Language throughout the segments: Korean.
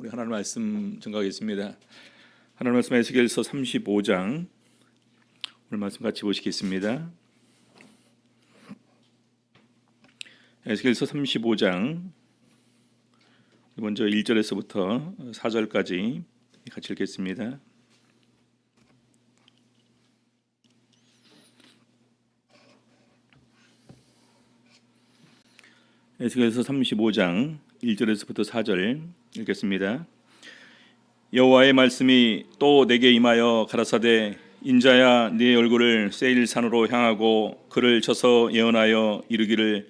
우리 하나님 말씀 증거하겠습니다. 하나님 말씀 에스겔서 35장 오늘 말씀 같이 보시겠습니다. 에스겔서 35장 먼저 1절에서부터 4절까지 같이 읽겠습니다. 에스겔서 35장 1절에서부터 4절 읽겠습니다. 여호와의 말씀이 또 내게 임하여 가라사대 인자야 네 얼굴을 세일산으로 향하고 그를 쳐서 예언하여 이르기를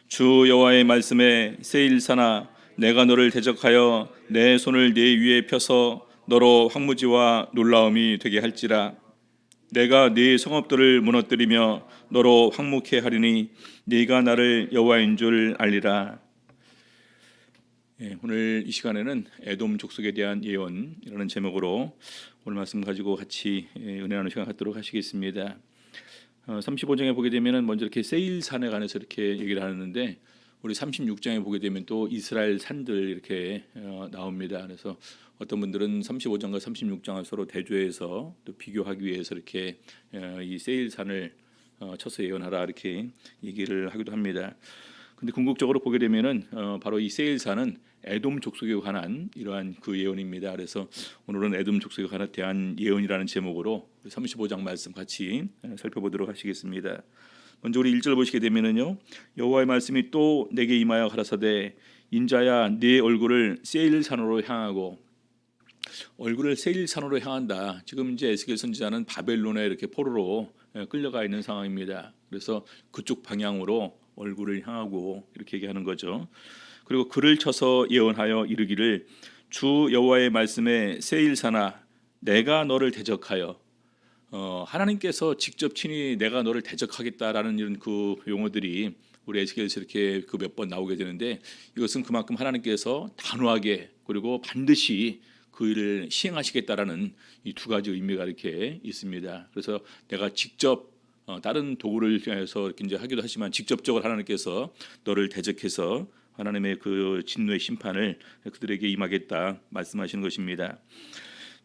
주 여호와의 말씀에 세일산아 내가 너를 대적하여 내 손을 네 위에 펴서 너로 황무지와 놀라움이 되게 할지라 내가 네 성읍들을 무너뜨리며 너로 황무케 하리니 네가 나를 여호와인 줄 알리라. 오늘 이 시간에는 에돔 족속에 대한 예언이라는 제목으로 오늘 말씀 가지고 같이 은혜 나누는 시간 갖도록 하시겠습니다. 35장에 보게 되면 먼저 이렇게 세일산에 관해서 이렇게 얘기를 하는데 우리 36장에 보게 되면 또 이스라엘 산들 이렇게 나옵니다. 그래서 어떤 분들은 35장과 36장을 서로 대조해서 또 비교하기 위해서 이렇게 이 세일산을 쳐서 예언하라 이렇게 얘기를 하기도 합니다. 근데 궁극적으로 보게 되면은 바로 이 세일산은 에돔 족속에 관한 이러한 그 예언입니다. 그래서 오늘은 에돔 족속에 관한 대한 예언이라는 제목으로 35장 말씀 같이 살펴보도록 하시겠습니다. 먼저 우리 1절 보시게 되면은요. 여호와의 말씀이 또 내게 임하여 가라사대 인자야 네 얼굴을 세일산으로 향하고 얼굴을 세일산으로 향한다. 지금 이제 에스겔 선지자는 바벨론에 이렇게 포로로 끌려가 있는 상황입니다. 그래서 그쪽 방향으로 얼굴을 향하고 이렇게 얘기하는 거죠. 그리고 그를 쳐서 예언하여 이르기를 주 여호와의 말씀에 세일산아 내가 너를 대적하여 하나님께서 직접 친히 내가 너를 대적하겠다라는 이런 그 용어들이 우리 에스겔에서 이렇게 그 몇 번 나오게 되는데 이것은 그만큼 하나님께서 단호하게 그리고 반드시 그 일을 시행하시겠다라는 이 두 가지 의미가 이렇게 있습니다. 그래서 내가 직접 다른 도구를 통해서 이렇게 이제 하기도 하지만 직접적으로 하나님께서 너를 대적해서 하나님의 그 진노의 심판을 그들에게 임하겠다 말씀하시는 것입니다.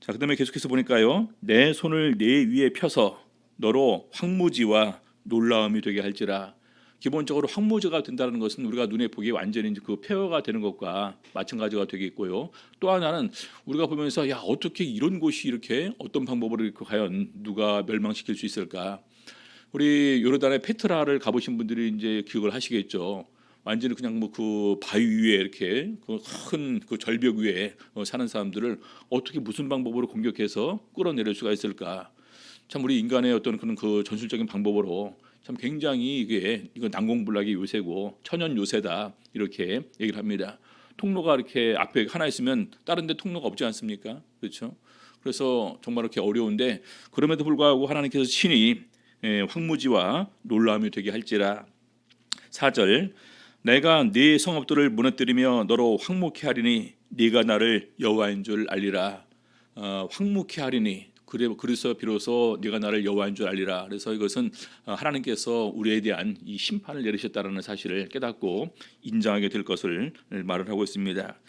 자, 그다음에 계속해서 보니까요. 내 손을 네 위에 펴서 너로 황무지와 놀라움이 되게 할지라. 기본적으로 황무지가 된다는 것은 우리가 눈에 보기에 완전히 그 폐허가 되는 것과 마찬가지가 되겠고요. 또 하나는 우리가 보면서 야 어떻게 이런 곳이 이렇게 어떤 방법으로 이렇게 과연 누가 멸망시킬 수 있을까? 우리 요르단의 페트라를 가보신 분들이 이제 기억을 하시겠죠. 완전히 그냥 뭐 그 바위 위에 이렇게 그 큰 그 절벽 위에 사는 사람들을 어떻게 무슨 방법으로 공격해서 끌어내릴 수가 있을까? 참 우리 인간의 어떤 그런 그 전술적인 방법으로 참 굉장히 이거 난공불락의 요새고 천연 요새다 이렇게 얘기를 합니다. 통로가 이렇게 앞에 하나 있으면 다른 데 통로가 없지 않습니까? 그렇죠? 그래서 정말 이렇게 어려운데 그럼에도 불구하고 하나님께서 친히 황무지와 놀라움이 되게 할지라. 4절 내가 네 성읍들을 무너뜨리며 너로 황무케 하리니 네가 나를 여호와인 줄 알리라. 황무케 하리니 그래서 비로소 네가 나를 여호와인 줄 알리라. 그래서 이것은 하나님께서 우리에 대한 이 심판을 내리셨다는 사실을 깨닫고 인정하게 될 것을 말을 하고 있습니다.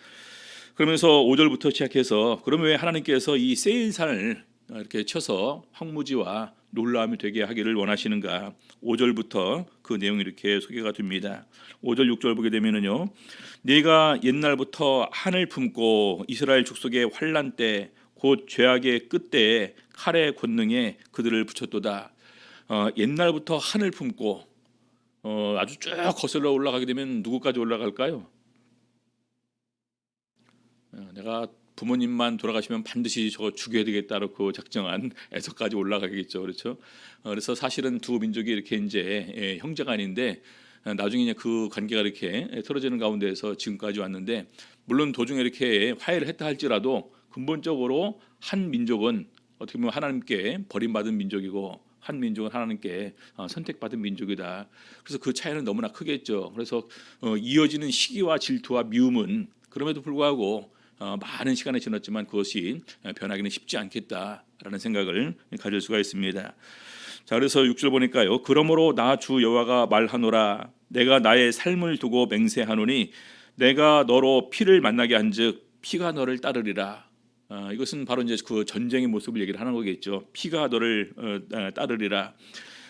그러면서 5절부터 시작해서 그러면 왜 하나님께서 이 세일산을 이렇게 쳐서 황무지와 놀라움이 되게 하기를 원하시는가? 5절부터 그 내용이 이렇게 소개가 됩니다. 5절 6절 보게 되면은요. 네가 옛날부터 한을 품고 이스라엘 족속의 환난 때 곧 죄악의 끝때에 칼의 권능에 그들을 붙였도다. 옛날부터 한을 품고 아주 쭉 거슬러 올라가게 되면 누구까지 올라갈까요? 내가 부모님만 돌아가시면 반드시 저거 죽여야 되겠다고 작정한 에서까지 올라가겠죠, 그렇죠? 그래서 사실은 두 민족이 이렇게 이제 형제간인데 나중에 이제 그 관계가 이렇게 틀어지는 가운데에서 지금까지 왔는데 물론 도중에 이렇게 화해를 했다 할지라도 근본적으로 한 민족은 어떻게 보면 하나님께 버림받은 민족이고 한 민족은 하나님께 선택받은 민족이다. 그래서 그 차이는 너무나 크겠죠. 그래서 이어지는 시기와 질투와 미움은 그럼에도 불구하고 많은 시간이 지났지만 그것이 변하기는 쉽지 않겠다라는 생각을 가질 수가 있습니다. 자, 그래서 6절 보니까요. 그러므로 나 주 여호와가 말하노라 내가 나의 삶을 두고 맹세하노니 내가 너로 피를 만나게 한즉 피가 너를 따르리라. 이것은 바로 이제 그 전쟁의 모습을 얘기를 하는 거겠죠. 피가 너를 따르리라.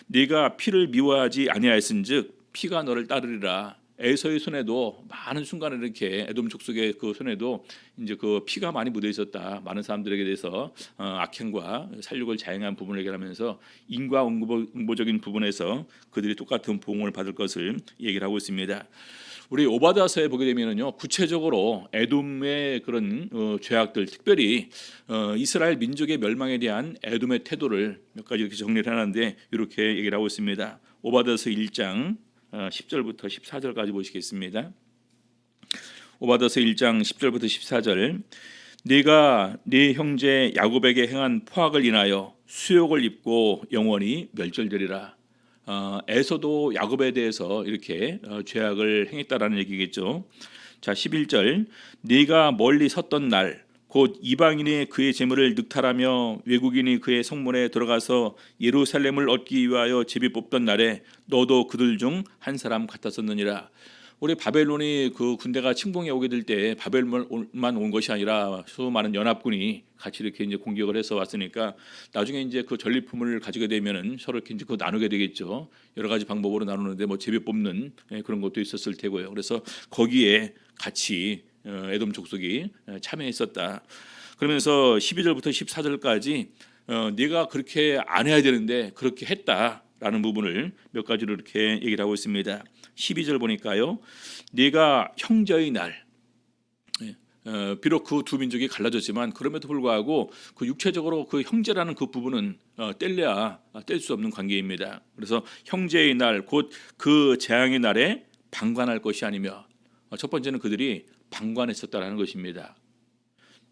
네가 피를 미워하지 아니하였은즉 피가 너를 따르리라. 에서의 손에도 많은 순간에 이렇게 에돔 족속의 그 손에도 이제 그 피가 많이 묻어 있었다. 많은 사람들에게 대해서 악행과 살육을 자행한 부분을 얘기하면서 인과 응보적인 부분에서 그들이 똑같은 보응을 받을 것을 얘기를 하고 있습니다. 우리 오바댜서에 보게 되면은요, 구체적으로 에돔의 그런 죄악들, 특별히 이스라엘 민족의 멸망에 대한 에돔의 태도를 몇 가지 이렇게 정리를 하는데 이렇게 얘기를 하고 있습니다. 오바댜서 1장 10절부터 14절까지 보시겠습니다. 오바댜서 1장 10절부터 14절. 네가 네 형제 야곱에게 행한 포악을 인하여 수욕을 입고 영원히 멸절되리라. 에서도 야곱에 대해서 이렇게 죄악을 행했다라는 얘기겠죠. 자, 11절. 네가 멀리 섰던 날 곧 이방인이 그의 재물을 늑탈하며 외국인이 그의 성문에 들어가서 예루살렘을 얻기 위하여 제비 뽑던 날에 너도 그들 중 한 사람 같았었느니라. 우리 바벨론이 그 군대가 침공해 오게 될 때 바벨론만 온 것이 아니라 수많은 연합군이 같이 이렇게 이제 공격을 해서 왔으니까 나중에 이제 그 전리품을 가지게 되면은 서로 이렇게 그 나누게 되겠죠. 여러 가지 방법으로 나누는데 뭐 제비 뽑는 그런 것도 있었을 테고요. 그래서 거기에 같이 에돔 족속이 참여했었다. 그러면서 12절부터 14절까지 네가 그렇게 안 해야 되는데 그렇게 했다라는 부분을 몇 가지로 이렇게 얘기를 하고 있습니다. 12절 보니까요, 네가 형제의 날, 비록 그 두 민족이 갈라졌지만 그럼에도 불구하고 그 육체적으로 그 형제라는 그 부분은 뗄래야 뗄 수 없는 관계입니다. 그래서 형제의 날, 곧 그 재앙의 날에 방관할 것이 아니며, 첫 번째는 그들이 방관했었다라는 것입니다.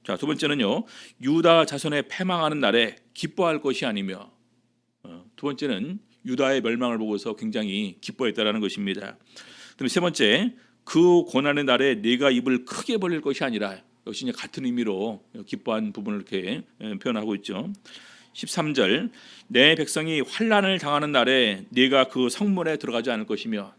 자, 두 번째는요, 유다 자손의 패망하는 날에 기뻐할 것이 아니며, 두 번째는 유다의 멸망을 보고서 굉장히 기뻐했다라는 것입니다. 그다음에 세 번째, 그 고난의 날에 네가 입을 크게 벌릴 것이 아니라, 역시 이제 같은 의미로 기뻐한 부분을 이렇게 표현하고 있죠. 13절, 내 백성이 환난을 당하는 날에 네가 그 성문에 들어가지 않을 것이며,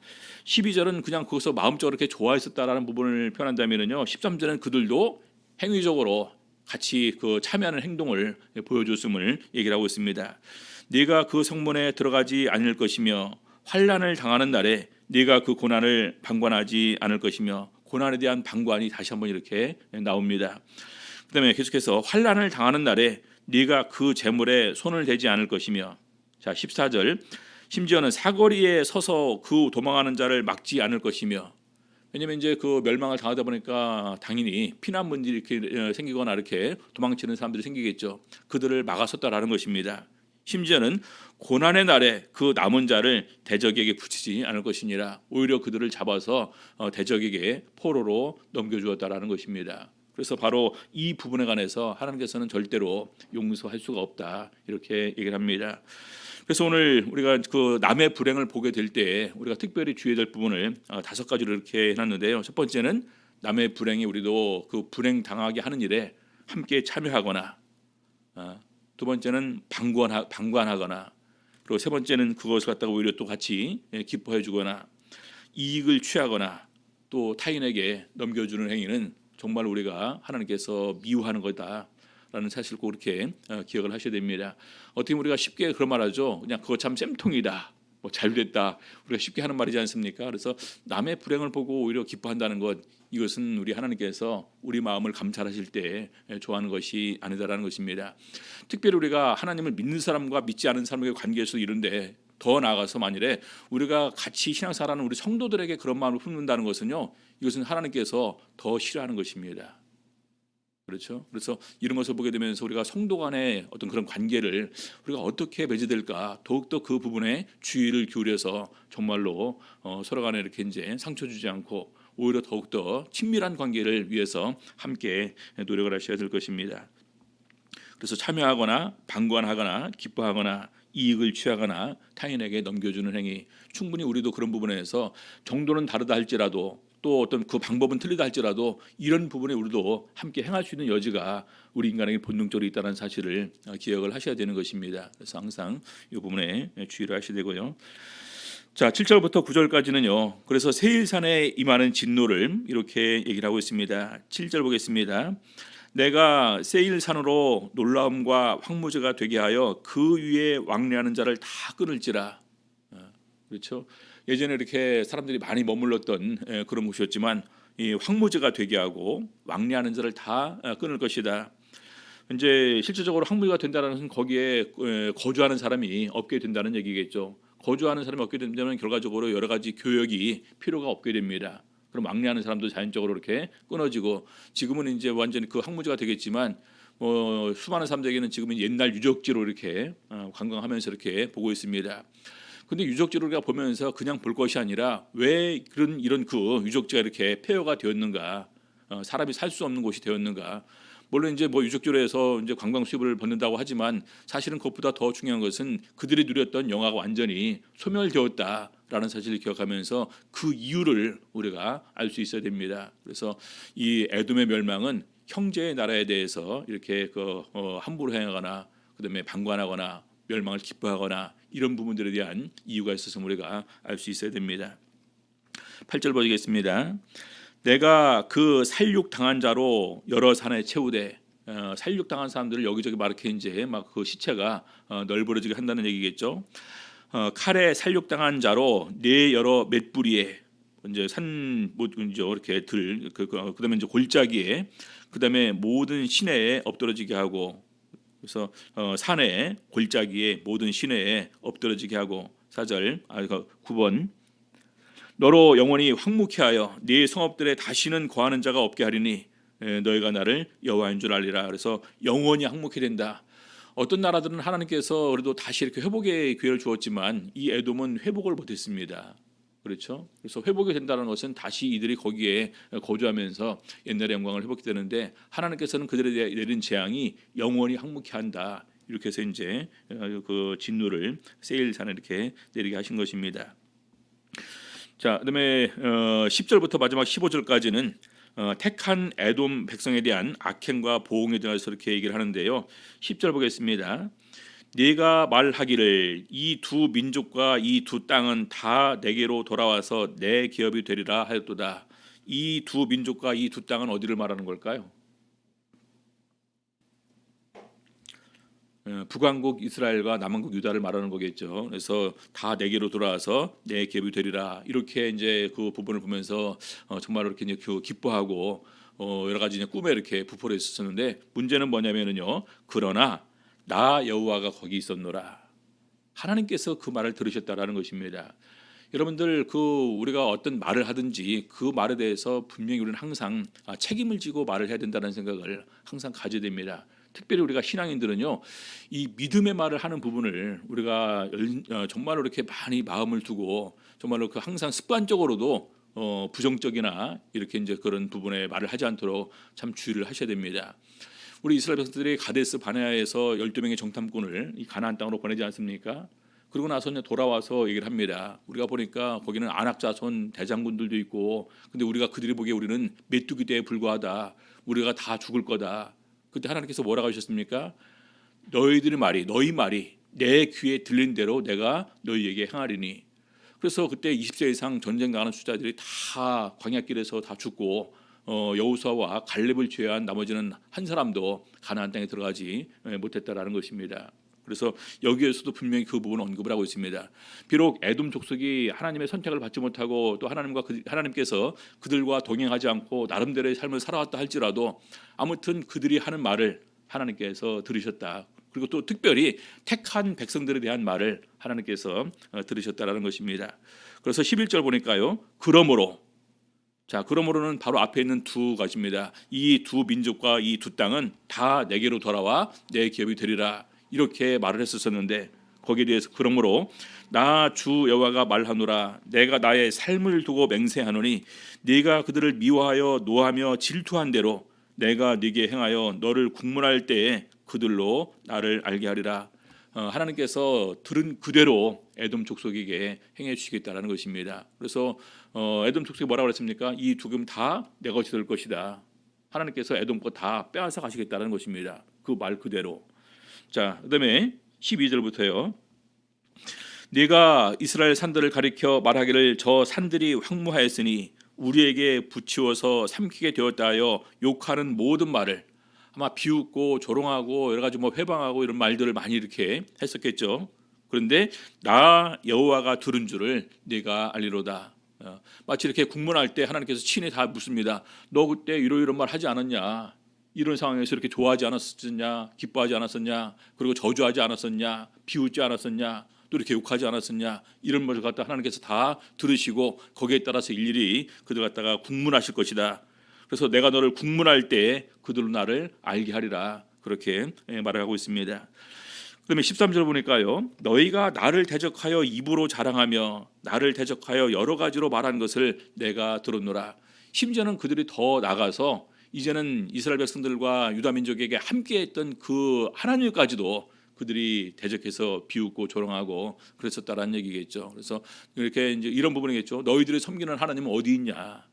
12절은 그냥 거기서 마음적으로 이렇게 좋아했었다라는 부분을 표현한다면요, 13절은 그들도 행위적으로 같이 그 참여하는 행동을 보여줬음을 얘기를 하고 있습니다. 네가 그 성문에 들어가지 않을 것이며 환난을 당하는 날에 네가 그 고난을 방관하지 않을 것이며, 고난에 대한 방관이 다시 한번 이렇게 나옵니다. 그다음에 계속해서 환난을 당하는 날에 네가 그 재물에 손을 대지 않을 것이며, 자, 14절, 심지어는 사거리에 서서 그 도망하는 자를 막지 않을 것이며, 왜냐하면 이제 그 멸망을 당하다 보니까 당연히 피난민들이 이렇게 생기거나 이렇게 도망치는 사람들이 생기겠죠. 그들을 막아섰다라는 것입니다. 심지어는 고난의 날에 그 남은 자를 대적에게 붙이지 않을 것이니라. 오히려 그들을 잡아서 대적에게 포로로 넘겨주었다라는 것입니다. 그래서 바로 이 부분에 관해서 하나님께서는 절대로 용서할 수가 없다, 이렇게 얘기를 합니다. 그래서 오늘 우리가 그 남의 불행을 보게 될 때 우리가 특별히 주의해야 될 부분을 5가지로 이렇게 해놨는데요. 첫 번째는 남의 불행이 우리도 그 불행 당하게 하는 일에 함께 참여하거나, 두 번째는 방관하거나, 그리고 세 번째는 그것을 갖다가 오히려 또 같이 기뻐해주거나 이익을 취하거나 또 타인에게 넘겨주는 행위는 정말 우리가 하나님께서 미워하는 거다라는 사실을 꼭 이렇게 기억을 하셔야 됩니다. 어떻게 우리가 쉽게 그런 말하죠. 그냥 그거 참 쌤통이다, 뭐 잘됐다, 우리가 쉽게 하는 말이지 않습니까? 그래서 남의 불행을 보고 오히려 기뻐한다는 것, 이것은 우리 하나님께서 우리 마음을 감찰하실 때 좋아하는 것이 아니다라는 것입니다. 특별히 우리가 하나님을 믿는 사람과 믿지 않은 사람의 관계에서 이런데, 더 나아가서 만일에 우리가 같이 신앙생활하는 우리 성도들에게 그런 마음을 품는다는 것은요, 이것은 하나님께서 더 싫어하는 것입니다. 그렇죠? 그래서 이런 것을 보게 되면서 우리가 성도 간의 어떤 그런 관계를 우리가 어떻게 맺어될까, 더욱더 그 부분에 주의를 기울여서 정말로 서로 간에 이렇게 이제 상처 주지 않고 오히려 더욱더 친밀한 관계를 위해서 함께 노력을 하셔야 될 것입니다. 그래서 참여하거나 방관하거나 기뻐하거나 이익을 취하거나 타인에게 넘겨주는 행위, 충분히 우리도 그런 부분에서 정도는 다르다 할지라도 또 어떤 그 방법은 틀리다 할지라도 이런 부분에 우리도 함께 행할 수 있는 여지가 우리 인간에게 본능적으로 있다는 사실을 기억을 하셔야 되는 것입니다. 그래서 항상 이 부분에 주의를 하셔야 되고요. 자, 7절부터 9절까지는요. 그래서 세일산에 임하는 진노를 이렇게 얘기를 하고 있습니다. 7절 보겠습니다. 내가 세일산으로 놀라움과 황무지가 되게 하여 그 위에 왕래하는 자를 다 끊을지라. 그렇죠. 예전에 이렇게 사람들이 많이 머물렀던 그런 곳이었지만 이 황무지가 되게 하고 왕래하는 자를 다 끊을 것이다. 이제 실질적으로 황무지가 된다는 것은 거기에 거주하는 사람이 없게 된다는 얘기겠죠. 거주하는 사람이 없게 된다면 결과적으로 여러 가지 교역이 필요가 없게 됩니다. 그럼 왕래하는 사람도 자연적으로 이렇게 끊어지고, 지금은 이제 완전히 그 황무지가 되겠지만 수많은 사람들에게는 지금은 옛날 유적지로 이렇게 관광하면서 이렇게 보고 있습니다. 근데 유적지를 우리가 보면서 그냥 볼 것이 아니라 왜 이런 그 유적지가 이렇게 폐허가 되었는가, 사람이 살 수 없는 곳이 되었는가. 물론 이제 유적지로 해서 이제 관광 수입을 받는다고 하지만 사실은 그것보다 더 중요한 것은 그들이 누렸던 영화가 완전히 소멸되었다라는 사실을 기억하면서 그 이유를 우리가 알 수 있어야 됩니다. 그래서 이 에돔의 멸망은 형제의 나라에 대해서 이렇게 함부로 행하거나 그다음에 방관하거나 멸망을 기뻐하거나 이런 부분들에 대한 이유가 있어서 우리가 알 수 있어야 됩니다. 8절 보시겠습니다. 내가 그 살육당한 자로 여러 산에 채우되, 살육당한 사람들을 여기저기 이렇게 이제 막 그 시체가 널브러지게 한다는 얘기겠죠. 칼에 살육당한 자로 네 여러 맷부리에, 이제 이제 이렇게 그다음에 이제 골짜기에, 그다음에 모든 시내에 엎드러지게 하고, 그래서 산에 골짜기에 모든 시내에 엎드러지게 하고. 4절 9번 너로 영원히 황무케 하여 네 성읍들에 다시는 거하는 자가 없게 하리니 너희가 나를 여호와인 줄 알리라. 그래서 영원히 황무케 된다. 어떤 나라들은 하나님께서 그래도 다시 이렇게 회복의 기회를 주었지만 이 에돔은 회복을 못했습니다. 그렇죠. 그래서 회복이 된다는 것은 다시 이들이 거기에 거주하면서 옛날의 영광을 회복이 되는데, 하나님께서는 그들에 대해 내린 재앙이 영원히 황무케 한다. 이렇게 해서 이제 그 진노를 세일산에 이렇게 내리게 하신 것입니다. 자, 그다음에 10절부터 마지막 15절까지는 택한 에돔 백성에 대한 악행과 보응에 대해서 이렇게 얘기를 하는데요. 10절 보겠습니다. 네가 말하기를 이 두 민족과 이 두 땅은 다 내게로 돌아와서 내 기업이 되리라 하였도다. 이 두 민족과 이 두 땅은 어디를 말하는 걸까요? 북왕국 이스라엘과 남왕국 유다를 말하는 거겠죠. 그래서 다 내게로 돌아와서 내 기업이 되리라. 이렇게 이제 그 부분을 보면서 정말 이렇게 이제 기뻐하고 여러 가지 이제 꿈에 이렇게 부풀어 있었는데, 문제는 뭐냐면은요. 그러나 나 여호와가 거기 있었노라. 하나님께서 그 말을 들으셨다라는 것입니다. 여러분들 우리가 어떤 말을 하든지 그 말에 대해서 분명히 우리는 항상 책임을 지고 말을 해야 된다는 생각을 항상 가져야 됩니다. 특별히 우리가 신앙인들은요, 이 믿음의 말을 하는 부분을 우리가 정말로 이렇게 많이 마음을 두고 정말로 항상 습관적으로도 부정적이나 이렇게 이제 그런 부분에 말을 하지 않도록 참 주의를 하셔야 됩니다. 우리 이스라엘 백성들이 가데스 바네아에서 12명의 정탐꾼을 이 가나안 땅으로 보내지 않습니까? 그리고 나서 돌아와서 얘기를 합니다. 우리가 보니까 거기는 안악 자손 대장군들도 있고, 근데 우리가 그들이 보기에 우리는 메뚜기 떼에 불과하다. 우리가 다 죽을 거다. 그때 하나님께서 뭐라고 하셨습니까? 너희 말이 내 귀에 들린 대로 내가 너희에게 행하리니. 그래서 그때 20세 이상 전쟁 나가는 수자들이 다 광야길에서 다 죽고 여호수아와 갈렙을 제외한 나머지는 한 사람도 가나안 땅에 들어가지 못했다라는 것입니다. 그래서 여기에서도 분명히 그 부분을 언급을 하고 있습니다. 비록 에돔 족속이 하나님의 선택을 받지 못하고 또 하나님께서 그들과 동행하지 않고 나름대로의 삶을 살아왔다 할지라도 아무튼 그들이 하는 말을 하나님께서 들으셨다. 그리고 또 특별히 택한 백성들에 대한 말을 하나님께서 들으셨다라는 것입니다. 그래서 11절 보니까요. 그러므로는 바로 앞에 있는 두 가지입니다. 이 두 민족과 이 두 땅은 다 내게로 돌아와 내 기업이 되리라. 이렇게 말을 했었는데, 거기에 대해서 그러므로 나 주 여호와가 말하노라. 내가 나의 삶을 두고 맹세하노니 네가 그들을 미워하여 노하며 질투한 대로 내가 네게 행하여 너를 국문할 때에 그들로 나를 알게 하리라. 하나님께서 들은 그대로 에돔 족속에게 행해 주시겠다라는 것입니다. 그래서 에돔 족속이 뭐라고 그랬습니까? 이 두 금 다 내 것이 될 것이다. 하나님께서 에돔 거 다 빼앗아 가시겠다는 것입니다. 그 말 그대로. 자, 그다음에 12절부터요. 네가 이스라엘 산들을 가리켜 말하기를 저 산들이 황무하였으니 우리에게 붙이워서 삼키게 되었다 하여 욕하는 모든 말을, 아마 비웃고 조롱하고 여러 가지 뭐 회방하고 이런 말들을 많이 이렇게 했었겠죠. 그런데 나 여호와가 들은 줄을 네가 알리로다. 마치 이렇게 국문할 때 하나님께서 친히 다 묻습니다. 너 그때 이런 말 하지 않았냐? 이런 상황에서 이렇게 좋아하지 않았었냐? 기뻐하지 않았었냐? 그리고 저주하지 않았었냐? 비웃지 않았었냐? 또 이렇게 욕하지 않았었냐? 이런 것을 갖다 하나님께서 다 들으시고 거기에 따라서 일일이 그들 갖다가 국문하실 것이다. 그래서 내가 너를 국문할 때 그들로 나를 알게 하리라. 그렇게 말을 하고 있습니다. 그다음에 13절 보니까요. 너희가 나를 대적하여 입으로 자랑하며 나를 대적하여 여러 가지로 말한 것을 내가 들었노라. 심지어는 그들이 더 나가서 이제는 이스라엘 백성들과 유다 민족에게 함께했던 그 하나님까지도 그들이 대적해서 비웃고 조롱하고 그랬었다라는 얘기겠죠. 그래서 이렇게 이제 이런 부분이겠죠. 너희들이 섬기는 하나님은 어디 있냐?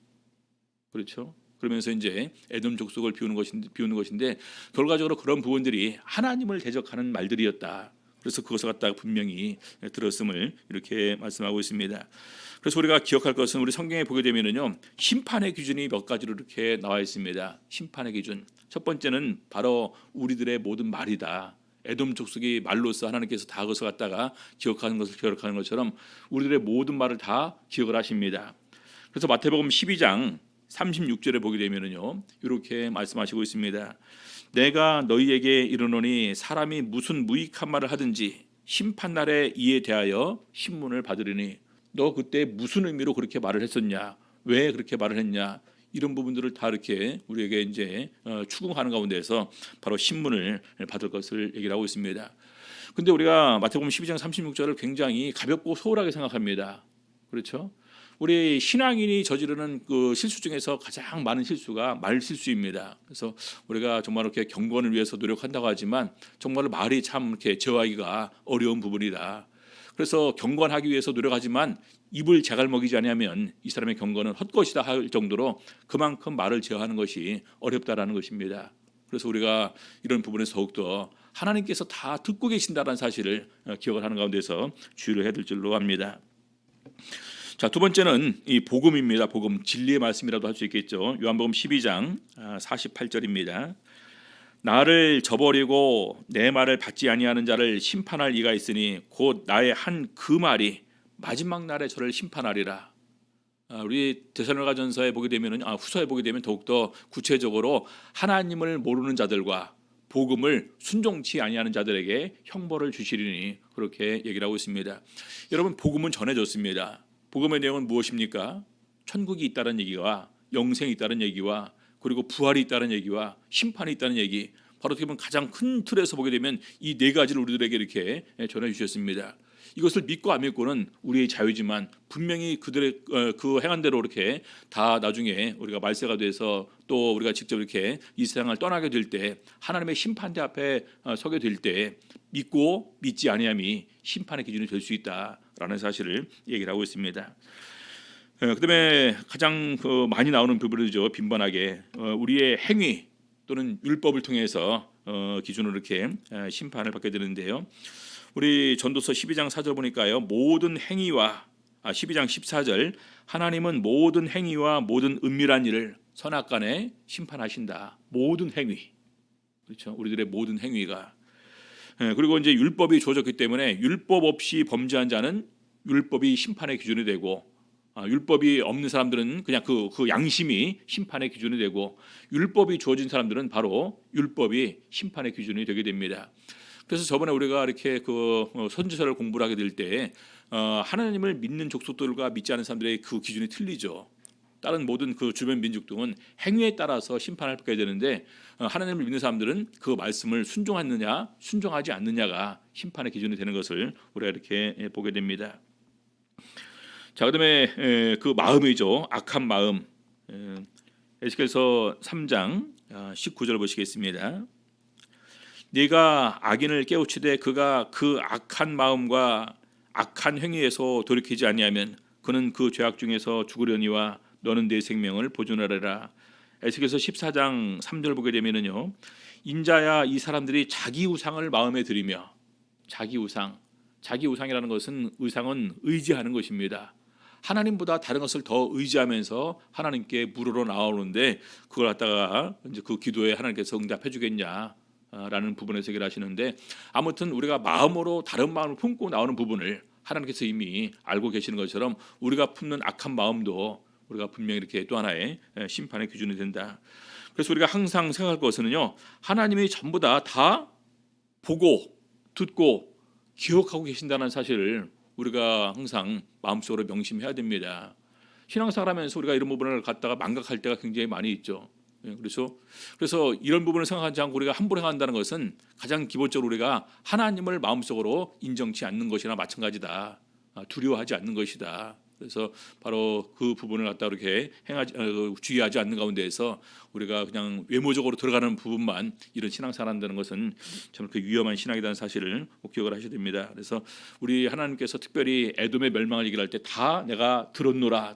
그렇죠. 그러면서 이제 에돔 족속을 비우는 것인데 결과적으로 그런 부분들이 하나님을 대적하는 말들이었다. 그래서 그것을 갖다가 분명히 들었음을 이렇게 말씀하고 있습니다. 그래서 우리가 기억할 것은 우리 성경에 보게 되면은요, 심판의 기준이 몇 가지로 이렇게 나와 있습니다. 심판의 기준. 첫 번째는 바로 우리들의 모든 말이다. 에돔 족속이 말로써 하나님께서 다 그것을 갖다가 기억하는 것처럼 우리들의 모든 말을 다 기억을 하십니다. 그래서 마태복음 12장 36절에 보게 되면은요, 이렇게 말씀하시고 있습니다. 내가 너희에게 이르노니 사람이 무슨 무익한 말을 하든지 심판 날에 이에 대하여 신문을 받으리니. 너 그때 무슨 의미로 그렇게 말을 했었냐? 왜 그렇게 말을 했냐? 이런 부분들을 다 이렇게 우리에게 이제 추궁하는 가운데서 바로 신문을 받을 것을 얘기를 하고 있습니다. 근데 우리가 마태복음 12장 36절을 굉장히 가볍고 소홀하게 생각합니다. 그렇죠? 우리 신앙인이 저지르는 그 실수 중에서 가장 많은 실수가 말 실수입니다. 그래서 우리가 정말 이렇게 경건을 위해서 노력한다고 하지만 정말로 말이 참 이렇게 제어하기가 어려운 부분이다. 그래서 경건하기 위해서 노력하지만 입을 자갈먹이지 않으면 이 사람의 경건은 헛것이다 할 정도로 그만큼 말을 제어하는 것이 어렵다라는 것입니다. 그래서 우리가 이런 부분에서 더욱더 하나님께서 다 듣고 계신다는 사실을 기억을 하는 가운데서 주의를 해야 될 줄로 압니다. 자, 두 번째는 이 복음입니다. 복음, 진리의 말씀이라도 할 수 있겠죠. 요한복음 12장 48절입니다. 나를 저버리고 내 말을 받지 아니하는 자를 심판할 이가 있으니 곧 나의 한 그 말이 마지막 날에 저를 심판하리라. 우리 데살로니가전서에 보게 되면은 후서에 보게 되면 더욱더 구체적으로 하나님을 모르는 자들과 복음을 순종치 아니하는 자들에게 형벌을 주시리니 그렇게 얘기를 하고 있습니다. 여러분, 복음은 전해졌습니다. 복음의 내용은 무엇입니까? 천국이 있다는 얘기와 영생이 있다는 얘기와 그리고 부활이 있다는 얘기와 심판이 있다는 얘기, 바로 어떻게 보면 가장 큰 틀에서 보게 되면 이 네 가지를 우리들에게 이렇게 전해 주셨습니다. 이것을 믿고 안 믿고는 우리의 자유지만 분명히 그들의 그 행한 대로 이렇게 다 나중에 우리가 말세가 돼서 또 우리가 직접 이렇게 이 세상을 떠나게 될 때 하나님의 심판대 앞에 서게 될 때 믿고 믿지 아니함이 심판의 기준이 될 수 있다라는 사실을 얘기를 하고 있습니다. 그다음에 가장 많이 나오는 부분이죠. 빈번하게 우리의 행위 또는 율법을 통해서 기준으로 이렇게 심판을 받게 되는데요. 우리 전도서 12장 4절 보니까요. 모든 행위와 12장 14절 하나님은 모든 행위와 모든 은밀한 일을 선악간에 심판하신다. 모든 행위. 그렇죠? 우리들의 모든 행위가. 그리고 이제 율법이 주어졌기 때문에 율법 없이 범죄한 자는 율법이 심판의 기준이 되고 율법이 없는 사람들은 그냥 그 양심이 심판의 기준이 되고 율법이 주어진 사람들은 바로 율법이 심판의 기준이 되게 됩니다. 그래서 저번에 우리가 이렇게 그 선지서를 공부를 하게 될 때 하나님을 믿는 족속들과 믿지 않은 사람들의 그 기준이 틀리죠. 다른 모든 그 주변 민족들은 행위에 따라서 심판을 받게 되는데 하나님을 믿는 사람들은 그 말씀을 순종하느냐 순종하지 않느냐가 심판의 기준이 되는 것을 우리가 이렇게 보게 됩니다. 자, 그다음에 그 마음이죠. 악한 마음. 에스겔서 3장 19절 보시겠습니다. 네가 악인을 깨우치되 그가 그 악한 마음과 악한 행위에서 돌이키지 아니하면 그는 그 죄악 중에서 죽으려니와 너는 내 생명을 보존하리라. 에스겔서 14장 3절 보게 되면은요. 인자야 이 사람들이 자기 우상을 마음에 들이며 자기 우상. 자기 우상이라는 것은 의상은 의지하는 것입니다. 하나님보다 다른 것을 더 의지하면서 하나님께 물으러 나오는데 그걸 갖다가 이제 그 기도에 하나님께서 응답해 주겠냐 라는 부분에서 얘기를 하시는데, 아무튼 우리가 마음으로 다른 마음을 품고 나오는 부분을 하나님께서 이미 알고 계시는 것처럼 우리가 품는 악한 마음도 우리가 분명히 이렇게 또 하나의 심판의 기준이 된다. 그래서 우리가 항상 생각할 것은요, 하나님이 전부 다 보고 듣고 기억하고 계신다는 사실을 우리가 항상 마음속으로 명심해야 됩니다. 신앙생활하면서 우리가 이런 부분을 갖다가 망각할 때가 굉장히 많이 있죠. 그래서 이런 부분을 생각하지 않고 우리가 함부로 행한다는 것은 가장 기본적으로 우리가 하나님을 마음속으로 인정치 않는 것이나 마찬가지다. 두려워하지 않는 것이다. 그래서 바로 그 부분을 갖다 이렇게 주의하지 않는 가운데에서 우리가 그냥 외모적으로 들어가는 부분만 이런 신앙생활 한다는 것은 참 그 위험한 신앙이라는 사실을 꼭 기억을 하셔야 됩니다. 그래서 우리 하나님께서 특별히 에돔의 멸망을 얘기할 때 다 내가 들었노라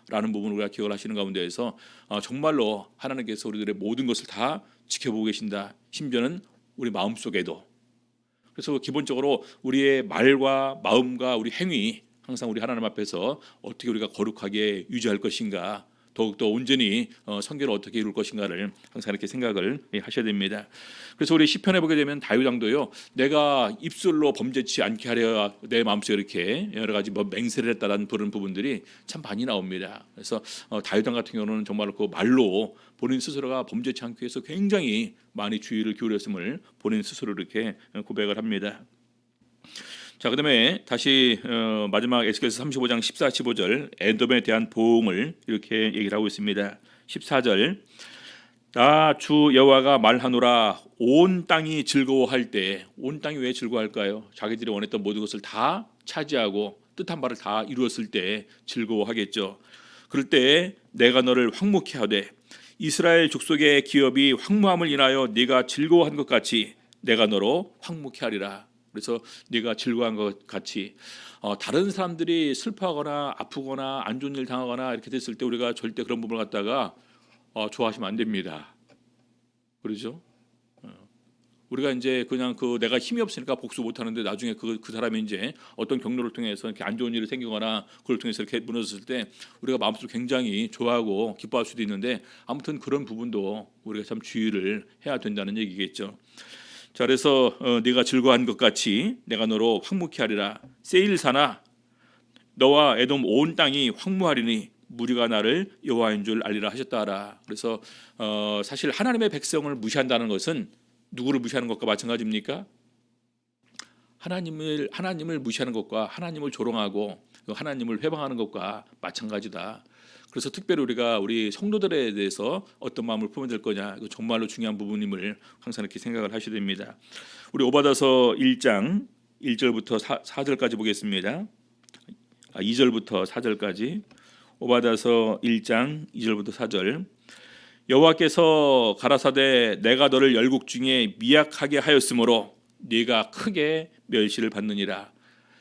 라는 부분을 우리가 기억을 하시는 가운데에서 정말로 하나님께서 우리들의 모든 것을 다 지켜보고 계신다. 심지어는 우리 마음속에도. 그래서 기본적으로 우리의 말과 마음과 우리 행위 항상 우리 하나님 앞에서 어떻게 우리가 거룩하게 유지할 것인가, 더욱더 온전히 성결을 어떻게 이룰 것인가를 항상 이렇게 생각을 하셔야 됩니다. 그래서 우리 시편에 보게 되면 다윗 왕도요, 내가 입술로 범죄치 않게 하려 내 마음속에 이렇게 여러 가지 맹세를 했다라는 그런 부분들이 참 많이 나옵니다. 그래서 다윗 왕 같은 경우는 정말 그 말로 본인 스스로가 범죄치 않기 위해서 굉장히 많이 주의를 기울였음을 본인 스스로 이렇게 고백을 합니다. 자, 그다음에 다시 마지막 에스겔서 35장 14, 15절 에돔에 대한 보응을 이렇게 얘기를 하고 있습니다. 14절 나 주 여호와가 말하노라 온 땅이 즐거워할 때, 온 땅이 왜 즐거워할까요? 자기들이 원했던 모든 것을 다 차지하고 뜻한 바를 다 이루었을 때 즐거워하겠죠. 그럴 때 내가 너를 황무케 하되 이스라엘 족속의 기업이 황무함을 인하여 네가 즐거워한 것 같이 내가 너로 황무케 하리라. 그래서 네가 즐거워한 것 같이 다른 사람들이 슬퍼하거나 아프거나 안 좋은 일 당하거나 이렇게 됐을 때 우리가 절대 그런 부분을 갖다가 좋아하시면 안 됩니다. 그렇죠? 우리가 이제 그냥 내가 힘이 없으니까 복수 못 하는데 나중에 그 사람이 이제 어떤 경로를 통해서 이렇게 안 좋은 일이 생기거나 그걸 통해서 이렇게 무너졌을 때 우리가 마음속으로 굉장히 좋아하고 기뻐할 수도 있는데, 아무튼 그런 부분도 우리가 참 주의를 해야 된다는 얘기겠죠. 자, 그래서 네가 즐거워한 것 같이 내가 너로 황무케 하리라. 세일사나 너와 에돔 온 땅이 황무하리니 무리가 나를 여호와인 줄 알리라 하셨다라. 그래서 사실 하나님의 백성을 무시한다는 것은 누구를 무시하는 것과 마찬가지입니까? 하나님을 무시하는 것과 하나님을 조롱하고 하나님을 회방하는 것과 마찬가지다. 그래서 특별히 우리 성도들에 대해서 어떤 마음을 품어야 될 거냐, 이거 정말로 중요한 부분임을 항상 이렇게 생각을 하셔야 됩니다. 우리 오바다서 1장 1절부터 4절까지 보겠습니다. 2절부터 4절까지. 오바다서 1장 2절부터 4절. 여호와께서 가라사대 내가 너를 열국 중에 미약하게 하였으므로 네가 크게 멸시를 받느니라.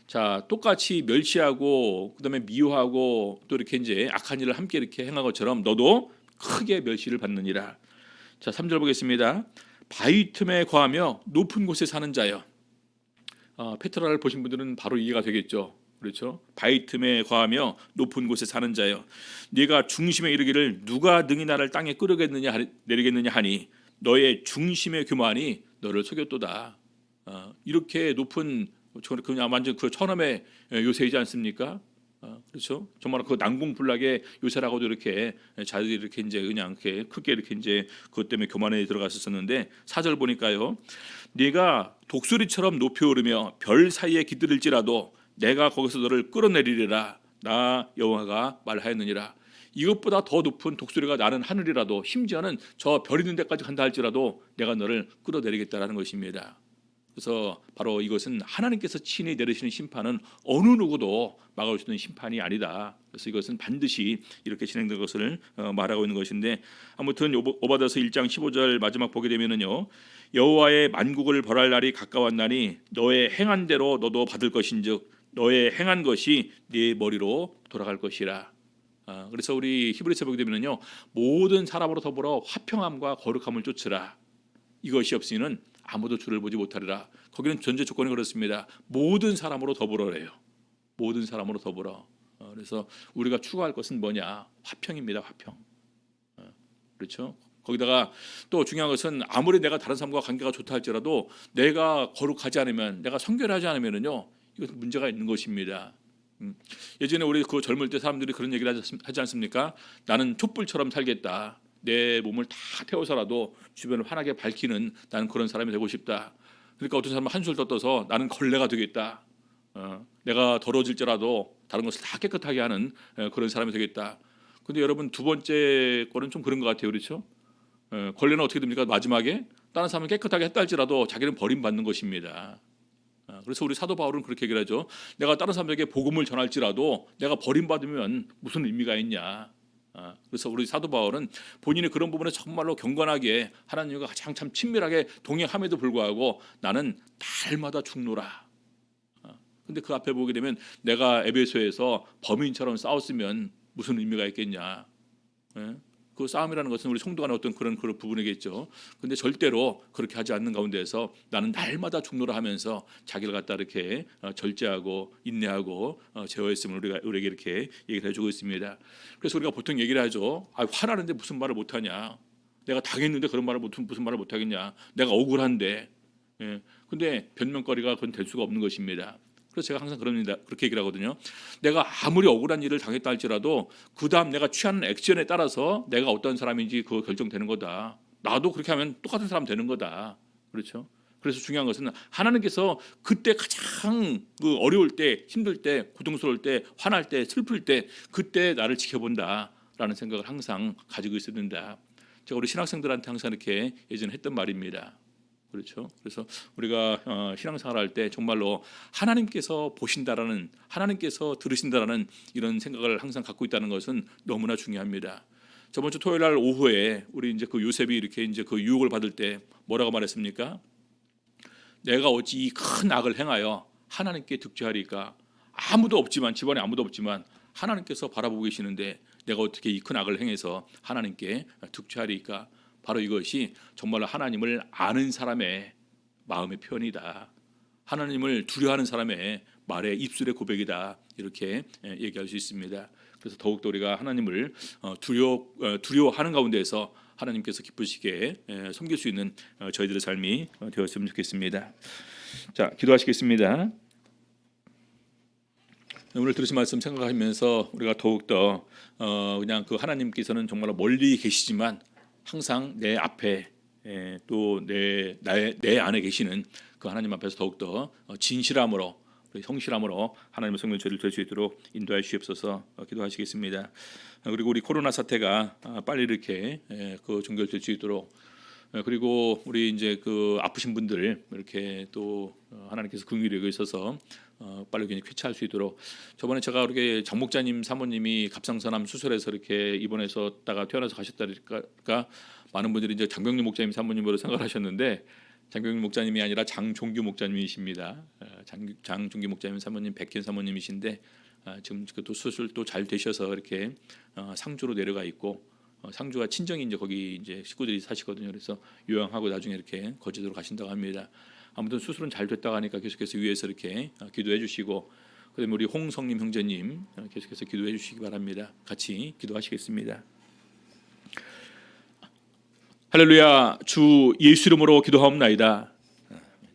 자, 똑같이 멸시하고 그다음에 미워하고 또 이렇게 이제 악한 일을 함께 이렇게 행한 것처럼 너도 크게 멸시를 받느니라. 자, 3절 보겠습니다. 바위 틈에 거하며 높은 곳에 사는 자여. 페트라를 보신 분들은 바로 이해가 되겠죠. 그렇죠? 바위 틈에 거하며 높은 곳에 사는 자여, 네가 중심에 이르기를 누가 능히 나를 땅에 끌어겠느냐 내리겠느냐 하니 너의 중심의 교만이 너를 속였도다. 이렇게 높은, 그냥 완전 그 천함의 요새이지 않습니까? 그렇죠? 정말 그 난공불락의 요새라고도 이렇게 자들이 이렇게 이제 그냥 이렇게 크게 이렇게 이제 그것 때문에 교만에 들어갔었는데, 4절 보니까요, 네가 독수리처럼 높이 오르며 별 사이에 깃들일지라도 내가 거기서 너를 끌어내리리라. 나 여호와가 말하였느니라. 이것보다 더 높은 독수리가 나는 하늘이라도, 심지어는 저 별 있는 데까지 간다 할지라도 내가 너를 끌어내리겠다라는 것입니다. 그래서 바로 이것은 하나님께서 친히 내리시는 심판은 어느 누구도 막을 수 있는 심판이 아니다. 그래서 이것은 반드시 이렇게 진행된 것을 말하고 있는 것인데, 아무튼 오바다서 1장 15절 마지막 보게 되면은요, 여호와의 만국을 벌할 날이 가까웠나니 너의 행한 대로 너도 받을 것인즉 너의 행한 것이 네 머리로 돌아갈 것이라. 그래서 우리 히브리서 보게 되면은요, 모든 사람으로 더불어 화평함과 거룩함을 쫓으라. 이것이 없이는 아무도 주를 보지 못하리라. 거기는 전제 조건이 그렇습니다. 모든 사람으로 더불어래요. 모든 사람으로 더불어. 그래서 우리가 추구할 것은 뭐냐? 화평입니다. 화평. 그렇죠? 거기다가 또 중요한 것은 아무리 내가 다른 사람과 관계가 좋다 할지라도 내가 거룩하지 않으면, 내가 성결하지 않으면은요, 이것은 문제가 있는 것입니다. 예전에 우리 그 젊을 때 사람들이 그런 얘기를 하지 않습니까? 나는 촛불처럼 살겠다. 내 몸을 다 태워서라도 주변을 환하게 밝히는, 나는 그런 사람이 되고 싶다. 그러니까 어떤 사람은 한술 더 떠서 나는 걸레가 되겠다. 내가 더러워질지라도 다른 것을 다 깨끗하게 하는 그런 사람이 되겠다. 근데 여러분, 두 번째 거는 좀 그런 것 같아요. 그렇죠? 걸레는 어떻게 됩니까? 마지막에 다른 사람을 깨끗하게 했다 할지라도 자기는 버림받는 것입니다. 그래서 우리 사도 바울은 그렇게 얘기를 하죠. 내가 다른 사람에게 복음을 전할지라도 내가 버림받으면 무슨 의미가 있냐. 그래서 우리 사도 바울은 본인이 그런 부분에 정말로 경건하게 하나님과 가장 참 친밀하게 동행함에도 불구하고 나는 날마다 죽노라. 근데 그 앞에 보게 되면 내가 에베소에서 범인처럼 싸웠으면 무슨 의미가 있겠냐. 그 싸움이라는 것은 우리 성도 간의 어떤 그런 부분이겠죠. 근데 절대로 그렇게 하지 않는 가운데서 나는 날마다 죽노라 하면서 자기를 갖다 이렇게 절제하고 인내하고 제어했음을 우리에게 이렇게 얘기를 해주고 있습니다. 그래서 우리가 보통 얘기를 하죠. 화나는데 무슨 말을 못하냐. 내가 당했는데 그런 말을 무슨 말을 못하겠냐. 내가 억울한데. 근데 변명거리가 그건 될 수가 없는 것입니다. 그래서 제가 항상 그렇게 얘기를 하거든요. 내가 아무리 억울한 일을 당했다 할지라도 그 다음 내가 취하는 액션에 따라서 내가 어떤 사람인지 그거 결정되는 거다. 나도 그렇게 하면 똑같은 사람 되는 거다. 그렇죠? 그래서 중요한 것은 하나님께서 그때 가장 그 어려울 때, 힘들 때, 고통스러울 때, 화날 때, 슬플 때 그때 나를 지켜본다라는 생각을 항상 가지고 있어야 된다. 제가 우리 신학생들한테 항상 이렇게 예전에 했던 말입니다. 그렇죠. 그래서 우리가 신앙생활할 때 정말로 하나님께서 보신다라는, 하나님께서 들으신다라는 이런 생각을 항상 갖고 있다는 것은 너무나 중요합니다. 저번 주 토요일 날 오후에 우리 이제 그 요셉이 이렇게 이제 그 유혹을 받을 때 뭐라고 말했습니까? 내가 어찌 이 큰 악을 행하여 하나님께 득죄하리까? 아무도 없지만, 집안에 아무도 없지만 하나님께서 바라보고 계시는데 내가 어떻게 이 큰 악을 행해서 하나님께 득죄하리까? 바로 이것이 정말로 하나님을 아는 사람의 마음의 표현이다. 하나님을 두려워하는 사람의 말의 입술의 고백이다. 이렇게 얘기할 수 있습니다. 그래서 더욱더 우리가 하나님을 두려워하는 가운데에서 하나님께서 기쁘시게 섬길 수 있는 저희들의 삶이 되었으면 좋겠습니다. 자, 기도하시겠습니다. 오늘 들으신 말씀 생각하면서 우리가 더욱더 그냥 그 하나님께서는 정말로 멀리 계시지만 항상 내 앞에 또 내 안에 계시는 그 하나님 앞에서 더욱더 진실함으로, 성실함으로 하나님의 성령 저희를 될 수 있도록 인도해 주시옵소서. 기도하시겠습니다. 그리고 우리 코로나 사태가 빨리 이렇게 그 종결될 수 있도록, 그리고 우리 이제 그 아프신 분들 이렇게 또 하나님께서 긍휼히 여기셔서 빨리 쾌차할 수 있도록. 저번에 제가 이렇게 장 목자님 사모님이 갑상선암 수술해서 이렇게 입원해서다가 퇴원해서 가셨다니까 많은 분들이 이제 장병규 목자님 사모님으로 생각하셨는데 장병규 목자님이 아니라 장종규 목자님이십니다. 장종규 목자님 사모님 백현 사모님이신데 지금 또 수술 또 잘 되셔서 이렇게 상주로 내려가 있고, 상주가 친정이 이제 거기 이제 식구들이 사시거든요. 그래서 요양하고 나중에 이렇게 거제도로 가신다고 합니다. 아무튼 수술은 잘 됐다고 하니까 계속해서 위에서 이렇게 기도해 주시고, 그다음에 우리 홍성님 형제님 계속해서 기도해 주시기 바랍니다. 같이 기도하시겠습니다. 할렐루야. 주 예수 이름으로 기도하옵나이다.